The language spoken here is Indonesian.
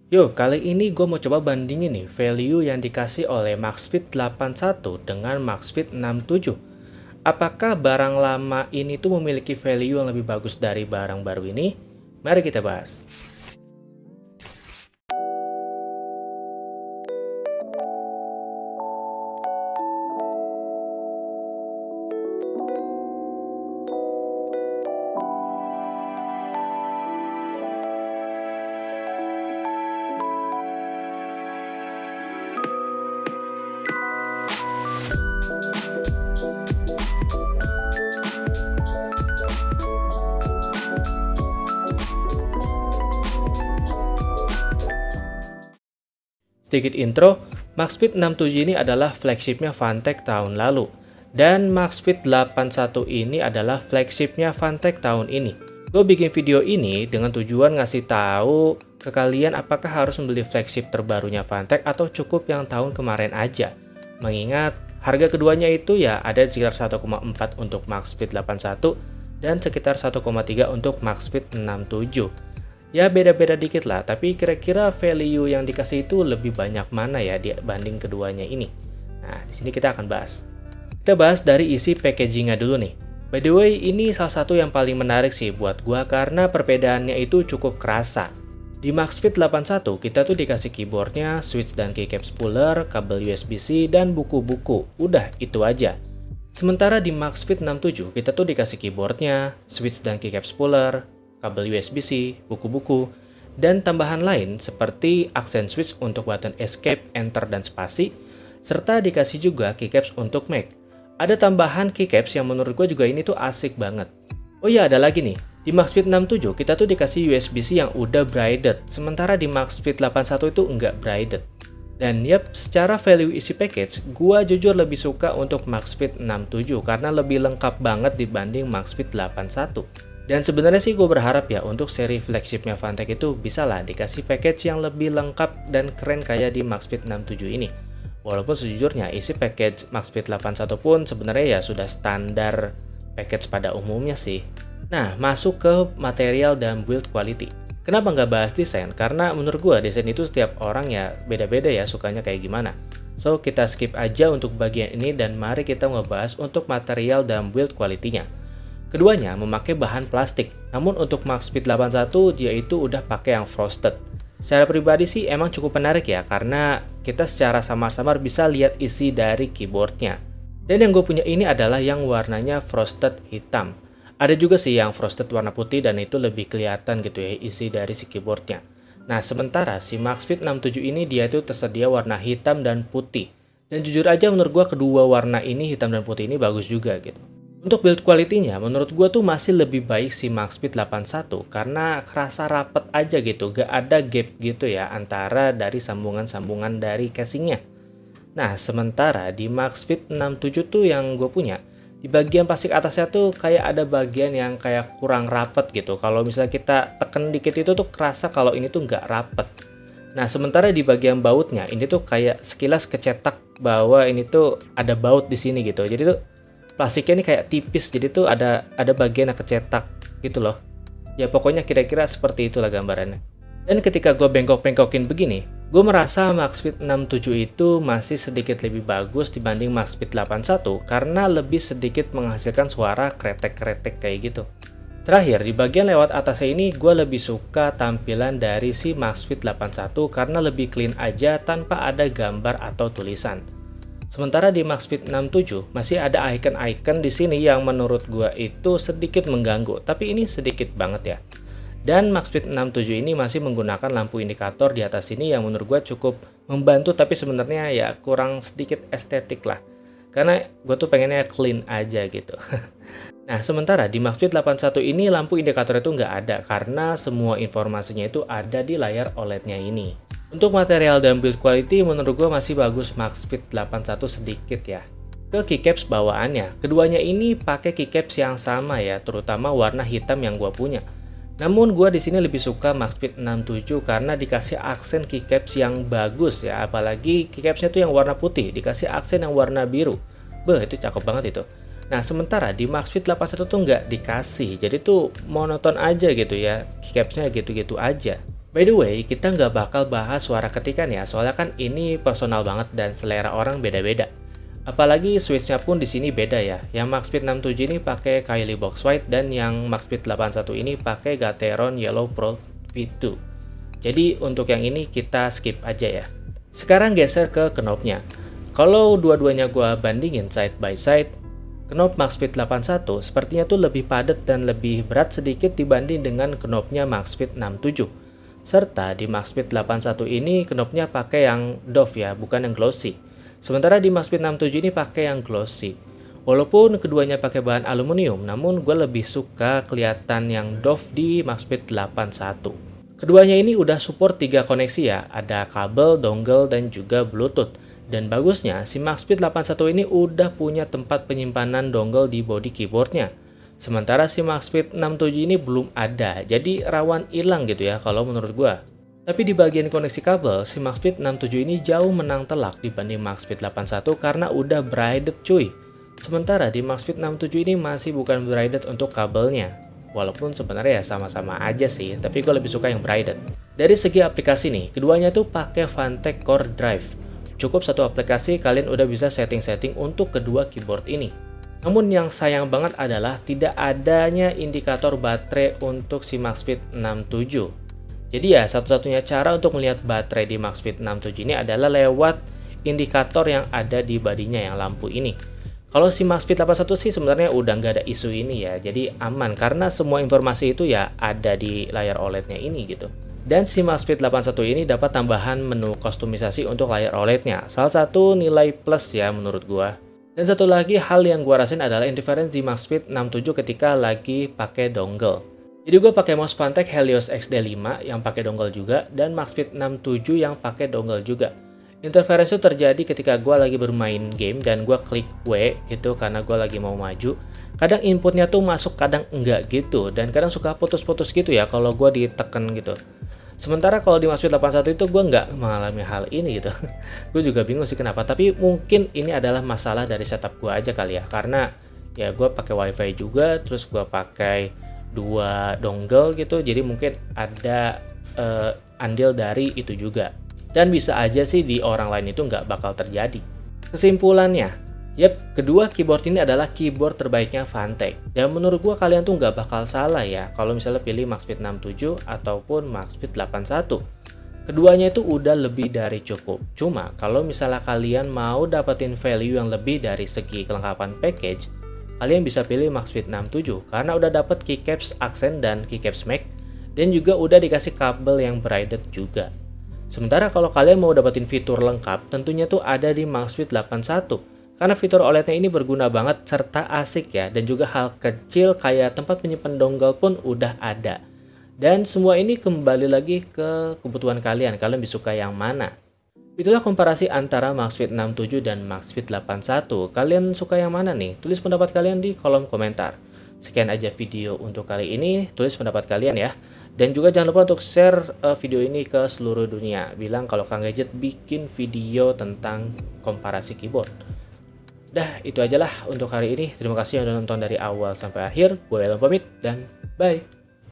Yuk, kali ini gue mau coba bandingin nih value yang dikasih oleh Maxfit 81 dengan Maxfit 67. Apakah barang lama ini tuh memiliki value yang lebih bagus dari barang baru ini? Mari kita bahas. Sedikit intro, Maxfit 67 ini adalah flagshipnya Fantech tahun lalu. Dan Maxfit 81 ini adalah flagshipnya Fantech tahun ini. Gue bikin video ini dengan tujuan ngasih tahu ke kalian apakah harus membeli flagship terbarunya Fantech atau cukup yang tahun kemarin aja. Mengingat harga keduanya itu ya ada di sekitar 1,4 untuk Maxfit 81 dan sekitar 1,3 untuk Maxfit 67. Ya beda-beda dikit lah, tapi kira-kira value yang dikasih itu lebih banyak mana ya dibanding keduanya ini. Nah, di sini kita akan bahas. Kita bahas dari isi packagingnya dulu nih. By the way, ini salah satu yang paling menarik sih buat gua karena perbedaannya itu cukup kerasa. Di Maxfit 81, kita tuh dikasih keyboardnya, switch dan keycap spooler, kabel USB-C, dan buku-buku. Udah, itu aja. Sementara di Maxfit 67, kita tuh dikasih keyboardnya, switch dan keycap spooler, kabel USB-C, buku-buku, dan tambahan lain seperti aksen switch untuk button escape, enter, dan spasi, serta dikasih juga keycaps untuk Mac. Ada tambahan keycaps yang menurut gue juga ini tuh asik banget. Oh iya, ada lagi nih. Di Maxfit 67 kita tuh dikasih USB-C yang udah braided, sementara di Maxfit 81 itu enggak braided. Dan yap, secara value isi package, gue jujur lebih suka untuk Maxfit 67 karena lebih lengkap banget dibanding Maxfit 81. Dan sebenarnya sih gue berharap ya untuk seri flagshipnya Fantech itu bisa lah dikasih package yang lebih lengkap dan keren kayak di Maxfit 67 ini. Walaupun sejujurnya isi package Maxfit 81 pun sebenarnya ya sudah standar package pada umumnya sih. Nah, masuk ke material dan build quality. Kenapa nggak bahas desain? Karena menurut gue desain itu setiap orang ya beda-beda ya sukanya kayak gimana. So, kita skip aja untuk bagian ini dan mari kita ngebahas untuk material dan build quality-nya. Keduanya memakai bahan plastik, namun untuk Maxfit 81 dia itu udah pakai yang frosted. Secara pribadi sih emang cukup menarik ya, karena kita secara samar-samar bisa lihat isi dari keyboardnya. Dan yang gue punya ini adalah yang warnanya frosted hitam. Ada juga sih yang frosted warna putih dan itu lebih kelihatan gitu ya isi dari si keyboardnya. Nah sementara si Maxfit 67 ini dia itu tersedia warna hitam dan putih. Dan jujur aja menurut gue kedua warna ini hitam dan putih ini bagus juga gitu. Untuk build quality-nya, menurut gue tuh masih lebih baik si Maxfit 81 karena kerasa rapet aja gitu, gak ada gap gitu ya antara dari sambungan-sambungan dari casingnya. Nah, sementara di Maxfit 67 tuh yang gue punya, di bagian plastik atasnya tuh kayak ada bagian yang kayak kurang rapet gitu. Kalau misalnya kita tekan dikit itu tuh kerasa kalau ini tuh gak rapet. Nah, sementara di bagian bautnya, ini tuh kayak sekilas kecetak bahwa ini tuh ada baut di sini gitu. Jadi tuh plastiknya ini kayak tipis, jadi tuh ada bagian yang kecetak gitu loh. Ya pokoknya kira-kira seperti itulah gambarannya. Dan ketika gue bengkok-bengkokin begini, gue merasa Maxfit 67 itu masih sedikit lebih bagus dibanding Maxfit 81 karena lebih sedikit menghasilkan suara kretek-kretek kayak gitu. Terakhir, di bagian lewat atasnya ini gue lebih suka tampilan dari si Maxfit 81 karena lebih clean aja tanpa ada gambar atau tulisan. Sementara di Maxfit 67 masih ada icon-icon di sini yang menurut gua itu sedikit mengganggu, tapi ini sedikit banget ya. Dan Maxfit 67 ini masih menggunakan lampu indikator di atas sini yang menurut gua cukup membantu, tapi sebenarnya ya kurang sedikit estetik lah. Karena gua tuh pengennya clean aja gitu. Nah, sementara di Maxfit 81 ini lampu indikator itu nggak ada karena semua informasinya itu ada di layar OLED-nya ini. Untuk material dan build quality menurut gue masih bagus Maxfit 81 sedikit ya. Ke keycaps bawaannya, keduanya ini pakai keycaps yang sama ya, terutama warna hitam yang gue punya. Namun gue di sini lebih suka Maxfit 67 karena dikasih aksen keycaps yang bagus ya, apalagi keycapsnya tuh yang warna putih, dikasih aksen yang warna biru. Beh, itu cakep banget itu. Nah, sementara di Maxfit 81 tuh nggak dikasih, jadi tuh monoton aja gitu ya, keycapsnya gitu-gitu aja. By the way, kita nggak bakal bahas suara ketikan ya, soalnya kan ini personal banget dan selera orang beda-beda. Apalagi switch-nya pun di sini beda ya. Yang Maxfit 67 ini pakai Kylie Box White dan yang Maxfit 81 ini pakai Gateron Yellow Pro V2. Jadi untuk yang ini kita skip aja ya. Sekarang geser ke knob-nya. Kalau dua-duanya gua bandingin side by side, knob Maxfit 81 sepertinya tuh lebih padat dan lebih berat sedikit dibanding dengan knobnya Maxfit 67. Serta di Maxfit 81 ini knobnya pakai yang doff ya, bukan yang glossy. Sementara di Maxfit 67 ini pakai yang glossy. Walaupun keduanya pakai bahan aluminium, namun gue lebih suka kelihatan yang doff di Maxfit 81. Keduanya ini udah support 3 koneksi ya, ada kabel, dongle, dan juga Bluetooth. Dan bagusnya, si Maxfit 81 ini udah punya tempat penyimpanan dongle di body keyboardnya. Sementara si Maxfit 67 ini belum ada, jadi rawan hilang gitu ya kalau menurut gua. Tapi di bagian koneksi kabel, si Maxfit 67 ini jauh menang telak dibanding Maxfit 81 karena udah braided cuy. Sementara di Maxfit 67 ini masih bukan braided untuk kabelnya. Walaupun sebenarnya ya sama-sama aja sih, tapi gue lebih suka yang braided. Dari segi aplikasi nih, keduanya tuh pakai Phanteks Core Drive. Cukup satu aplikasi kalian udah bisa setting-setting untuk kedua keyboard ini. Namun yang sayang banget adalah tidak adanya indikator baterai untuk si Maxfit 67. Jadi ya satu-satunya cara untuk melihat baterai di Maxfit 67 ini adalah lewat indikator yang ada di badinya yang lampu ini. Kalau si Maxfit 81 sih sebenarnya udah nggak ada isu ini ya, jadi aman karena semua informasi itu ya ada di layar OLED-nya ini gitu. Dan si Maxfit 81 ini dapat tambahan menu kustomisasi untuk layar OLED-nya. Salah satu nilai plus ya menurut gua. Dan satu lagi hal yang gua rasain adalah interference di Maxfit 67 ketika lagi pakai dongle. Jadi gua pakai mouse Phanteks Helios XD5 yang pakai dongle juga dan Maxfit 67 yang pakai dongle juga. Interference itu terjadi ketika gua lagi bermain game dan gua klik W gitu karena gua lagi mau maju. Kadang inputnya tuh masuk, kadang enggak gitu dan kadang suka putus-putus gitu ya kalau gua ditekan gitu. Sementara kalau di Maxfit 81 itu gue nggak mengalami hal ini gitu. Gue juga bingung sih kenapa, tapi mungkin ini adalah masalah dari setup gue aja kali ya. Karena ya gue pakai wifi juga, terus gue pakai 2 dongle gitu, jadi mungkin ada andil dari itu juga. Dan bisa aja sih di orang lain itu nggak bakal terjadi. Kesimpulannya, kedua keyboard ini adalah keyboard terbaiknya Phanteks. Dan menurut gua kalian tuh nggak bakal salah ya kalau misalnya pilih Maxfit 67 ataupun Maxfit 81. Keduanya itu udah lebih dari cukup. Cuma kalau misalnya kalian mau dapetin value yang lebih dari segi kelengkapan package, kalian bisa pilih Maxfit 67 karena udah dapet keycaps aksen dan keycaps Mac dan juga udah dikasih kabel yang braided juga. Sementara kalau kalian mau dapetin fitur lengkap, tentunya tuh ada di Maxfit 81. Karena fitur OLED-nya ini berguna banget serta asik ya, dan juga hal kecil kayak tempat menyimpan dongle pun udah ada. Dan semua ini kembali lagi ke kebutuhan kalian lebih suka yang mana. Itulah komparasi antara Maxfit 67 dan Maxfit 81. Kalian suka yang mana nih? Tulis pendapat kalian di kolom komentar. Sekian aja video untuk kali ini, tulis pendapat kalian ya. Dan juga jangan lupa untuk share video ini ke seluruh dunia. Bilang kalau Kang Gadget bikin video tentang komparasi keyboard. Dah, itu aja lah untuk hari ini. Terima kasih yang udah nonton dari awal sampai akhir. Gue Elon pamit dan bye.